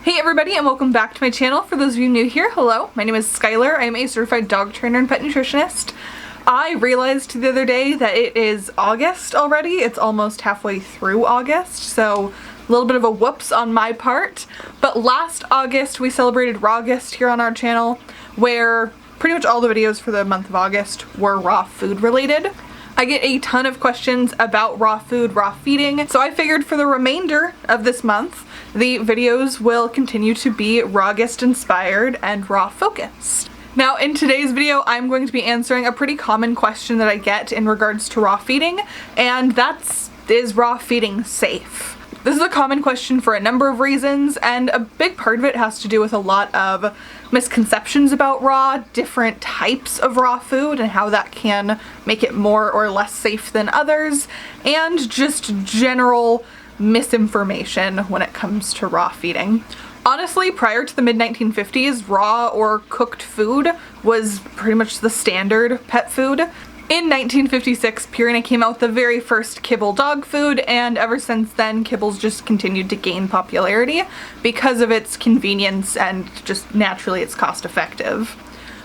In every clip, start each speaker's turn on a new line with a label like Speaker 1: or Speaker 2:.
Speaker 1: Hey everybody, and welcome back to my channel. For those of you new here, hello, my name is Skylar. I am a certified dog trainer and pet nutritionist. I realized the other day that it is August already. It's almost halfway through August, so a little bit of a whoops on my part. But last August we celebrated Rawgust here on our channel, where pretty much all the videos for the month of August were raw food related. I get a ton of questions about raw food, raw feeding, so I figured for the remainder of this month, the videos will continue to be Rawgust inspired and raw focused. Now in today's video, I'm going to be answering a pretty common question that I get in regards to raw feeding, and that's, is raw feeding safe? This is a common question for a number of reasons, and a big part of it has to do with a lot of misconceptions about raw, different types of raw food and how that can make it more or less safe than others, and just general misinformation when it comes to raw feeding. Honestly, prior to the mid-1950s, raw or cooked food was pretty much the standard pet food. In 1956, Purina came out with the very first kibble dog food, and ever since then, kibbles just continued to gain popularity because of its convenience and just naturally it's cost effective.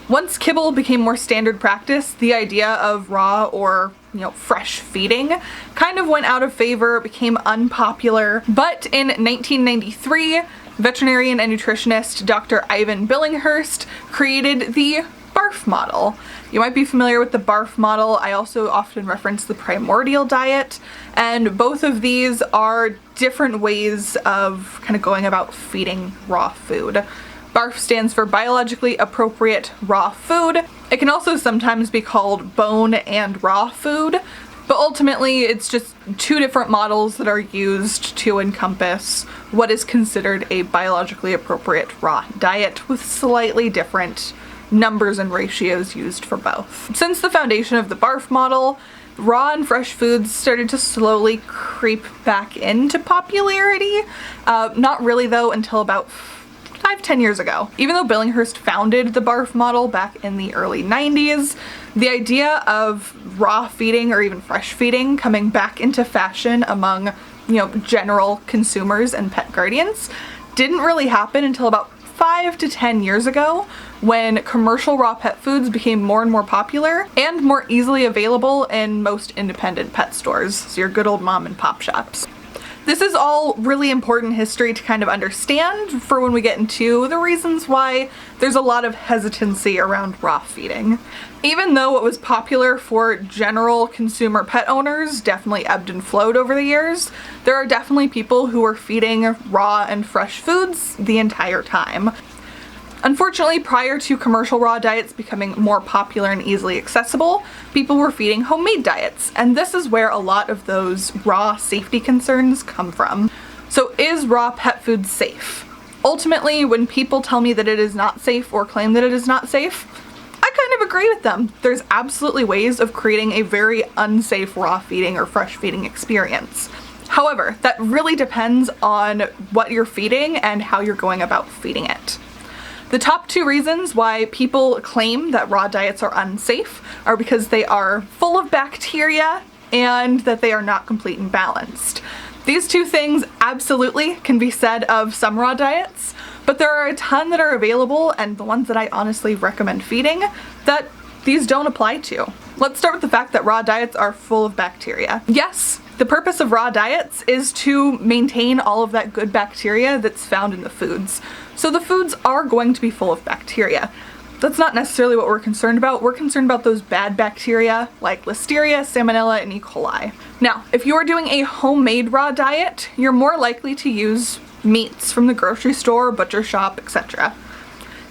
Speaker 1: Once kibble became more standard practice, the idea of raw or fresh feeding kind of went out of favor, became unpopular. But in 1993, veterinarian and nutritionist Dr. Ivan Billinghurst created the BARF model. You might be familiar with the BARF model. I also often reference the primordial diet, and both of these are different ways of kind of going about feeding raw food. BARF stands for biologically appropriate raw food. It can also sometimes be called bone and raw food, but ultimately it's just two different models that are used to encompass what is considered a biologically appropriate raw diet with slightly different numbers and ratios used for both. Since the foundation of the BARF model, raw and fresh foods started to slowly creep back into popularity. Not really though until about 5-10 years ago. Even though Billinghurst founded the BARF model back in the early 90s, the idea of raw feeding or even fresh feeding coming back into fashion among, general consumers and pet guardians didn't really happen until about 5 to 10 years ago, when commercial raw pet foods became more and more popular and more easily available in most independent pet stores, so your good old mom and pop shops. This is all really important history to kind of understand for when we get into the reasons why there's a lot of hesitancy around raw feeding. Even though what was popular for general consumer pet owners definitely ebbed and flowed over the years, there are definitely people who are feeding raw and fresh foods the entire time. Unfortunately, prior to commercial raw diets becoming more popular and easily accessible, people were feeding homemade diets, and this is where a lot of those raw safety concerns come from. So is raw pet food safe? Ultimately, when people tell me that it is not safe or claim that it is not safe, I kind of agree with them. There's absolutely ways of creating a very unsafe raw feeding or fresh feeding experience. However, that really depends on what you're feeding and how you're going about feeding it. The top two reasons why people claim that raw diets are unsafe are because they are full of bacteria and that they are not complete and balanced. These two things absolutely can be said of some raw diets, but there are a ton that are available, and the ones that I honestly recommend feeding, that these don't apply to. Let's start with the fact that raw diets are full of bacteria. Yes, the purpose of raw diets is to maintain all of that good bacteria that's found in the foods. So the foods are going to be full of bacteria. That's not necessarily what we're concerned about. We're concerned about those bad bacteria like Listeria, Salmonella, and E. coli. Now, if you are doing a homemade raw diet, you're more likely to use meats from the grocery store, butcher shop, etc.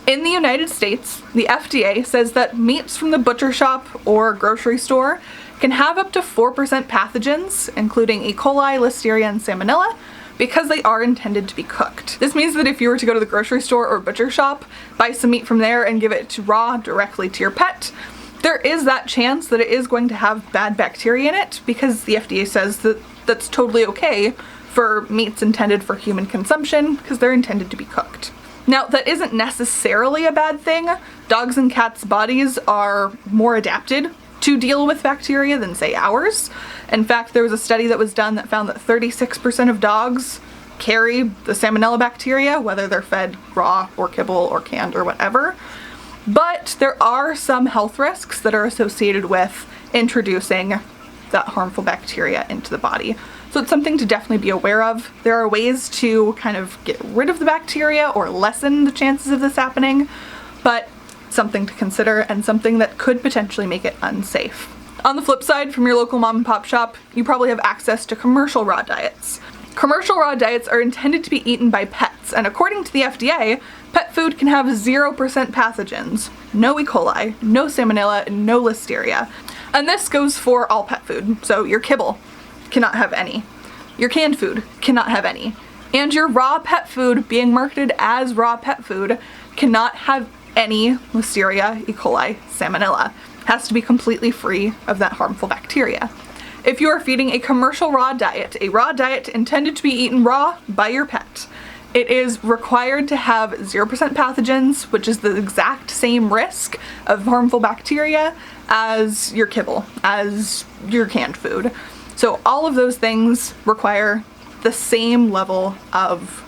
Speaker 1: In the United States, the FDA says that meats from the butcher shop or grocery store can have up to 4% pathogens, including E. coli, Listeria, and Salmonella, because they are intended to be cooked. This means that if you were to go to the grocery store or butcher shop, buy some meat from there and give it raw directly to your pet, there is that chance that it is going to have bad bacteria in it, because the FDA says that that's totally okay for meats intended for human consumption because they're intended to be cooked. Now, that isn't necessarily a bad thing. Dogs and cats' bodies are more adapted to deal with bacteria than, say, ours. In fact, there was a study that was done that found that 36% of dogs carry the salmonella bacteria, whether they're fed raw or kibble or canned or whatever. But there are some health risks that are associated with introducing that harmful bacteria into the body. So it's something to definitely be aware of. There are ways to kind of get rid of the bacteria or lessen the chances of this happening, but something to consider and something that could potentially make it unsafe. On the flip side, from your local mom and pop shop, you probably have access to commercial raw diets. Commercial raw diets are intended to be eaten by pets, and according to the FDA, pet food can have 0% pathogens, no E. coli, no salmonella, no listeria. And this goes for all pet food, so your kibble cannot have any, your canned food cannot have any, and your raw pet food being marketed as raw pet food cannot have any listeria, E. coli, salmonella. It has to be completely free of that harmful bacteria. If you are feeding a commercial raw diet, a raw diet intended to be eaten raw by your pet, it is required to have 0% pathogens, which is the exact same risk of harmful bacteria as your kibble, as your canned food. So all of those things require the same level of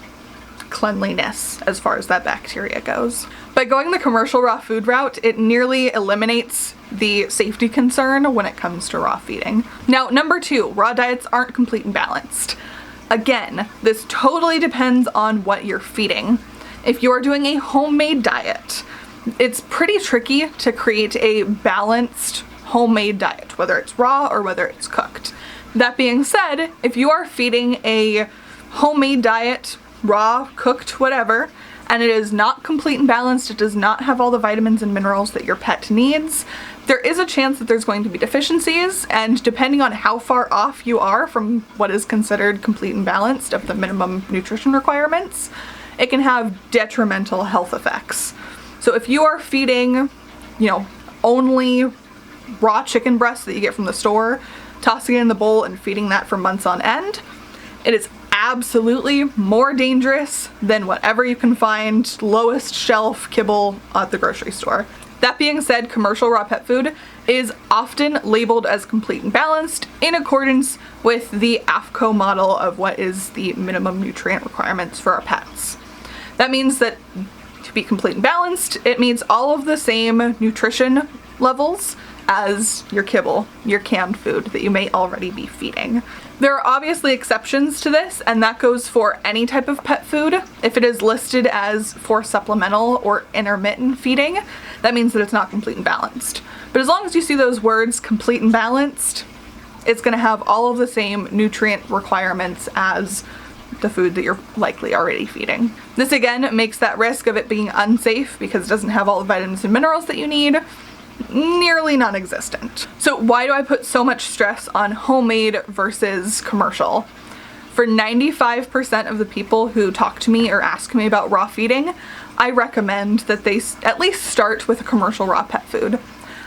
Speaker 1: cleanliness as far as that bacteria goes. By going the commercial raw food route, it nearly eliminates the safety concern when it comes to raw feeding. Now, number 2, raw diets aren't complete and balanced. Again, this totally depends on what you're feeding. If you're doing a homemade diet, it's pretty tricky to create a balanced homemade diet, whether it's raw or whether it's cooked. That being said, if you are feeding a homemade diet, raw, cooked, whatever, and it is not complete and balanced, it does not have all the vitamins and minerals that your pet needs, there is a chance that there's going to be deficiencies, and depending on how far off you are from what is considered complete and balanced of the minimum nutrition requirements, it can have detrimental health effects. So if you are feeding, only raw chicken breast that you get from the store, tossing it in the bowl and feeding that for months on end, it is absolutely more dangerous than whatever you can find lowest shelf kibble at the grocery store. That being said, commercial raw pet food is often labeled as complete and balanced in accordance with the AFCO model of what is the minimum nutrient requirements for our pets. That means that to be complete and balanced, it meets all of the same nutrition levels as your kibble, your canned food that you may already be feeding. There are obviously exceptions to this, and that goes for any type of pet food. If it is listed as for supplemental or intermittent feeding, that means that it's not complete and balanced. But as long as you see those words complete and balanced, it's going to have all of the same nutrient requirements as the food that you're likely already feeding. This again makes that risk of it being unsafe because it doesn't have all the vitamins and minerals that you need nearly non-existent. So why do I put so much stress on homemade versus commercial? For 95% of the people who talk to me or ask me about raw feeding, I recommend that they at least start with a commercial raw pet food.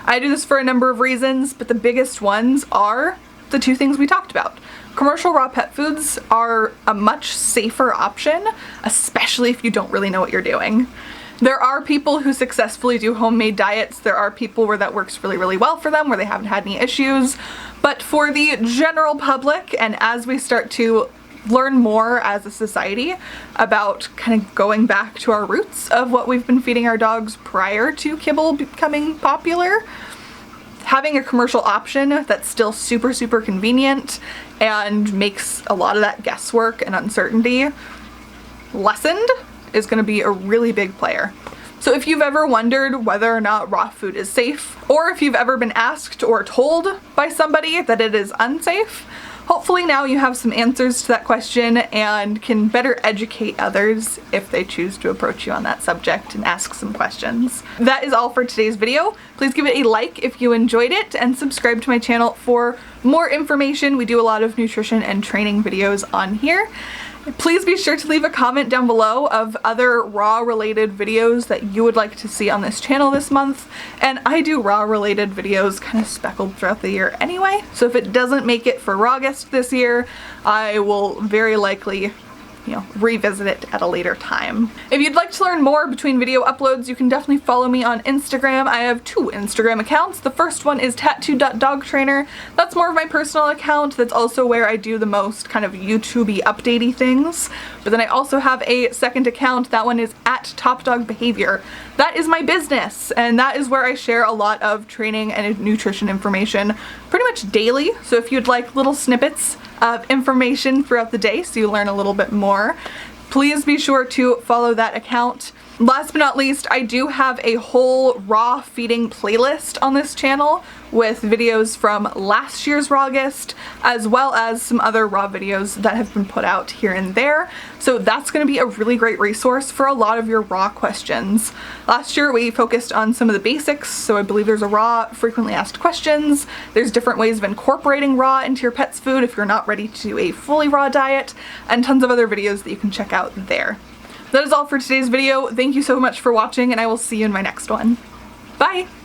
Speaker 1: I do this for a number of reasons, but the biggest ones are the 2 things we talked about. Commercial raw pet foods are a much safer option, especially if you don't really know what you're doing. There are people who successfully do homemade diets. There are people where that works really, really well for them, where they haven't had any issues. But for the general public, and as we start to learn more as a society about kind of going back to our roots of what we've been feeding our dogs prior to kibble becoming popular, having a commercial option that's still super, super convenient and makes a lot of that guesswork and uncertainty lessened is going to be a really big player. So if you've ever wondered whether or not raw food is safe, or if you've ever been asked or told by somebody that it is unsafe, hopefully now you have some answers to that question and can better educate others if they choose to approach you on that subject and ask some questions. That is all for today's video. Please give it a like if you enjoyed it and subscribe to my channel for more information. We do a lot of nutrition and training videos on here. Please be sure to leave a comment down below of other raw related videos that you would like to see on this channel this month. And I do raw related videos kind of speckled throughout the year anyway. So if it doesn't make it for Rawgust this year, I will very likely, revisit it at a later time. If you'd like to learn more between video uploads, you can definitely follow me on Instagram. I have 2 Instagram accounts. The first one is tattoo.dogtrainer. That's more of my personal account. That's also where I do the most kind of YouTube-y updatey things. But then I also have a second account. That one is at TopDogBehavior. That is my business, and that is where I share a lot of training and nutrition information pretty much daily. So if you'd like little snippets of information throughout the day so you learn a little bit more, please be sure to follow that account. Last but not least, I do have a whole raw feeding playlist on this channel with videos from last year's Rawgist, as well as some other raw videos that have been put out here and there. So that's going to be a really great resource for a lot of your raw questions. Last year we focused on some of the basics, so I believe there's a raw frequently asked questions. There's different ways of incorporating raw into your pet's food if you're not ready to do a fully raw diet, and tons of other videos that you can check out there. That is all for today's video. Thank you so much for watching, and I will see you in my next one. Bye!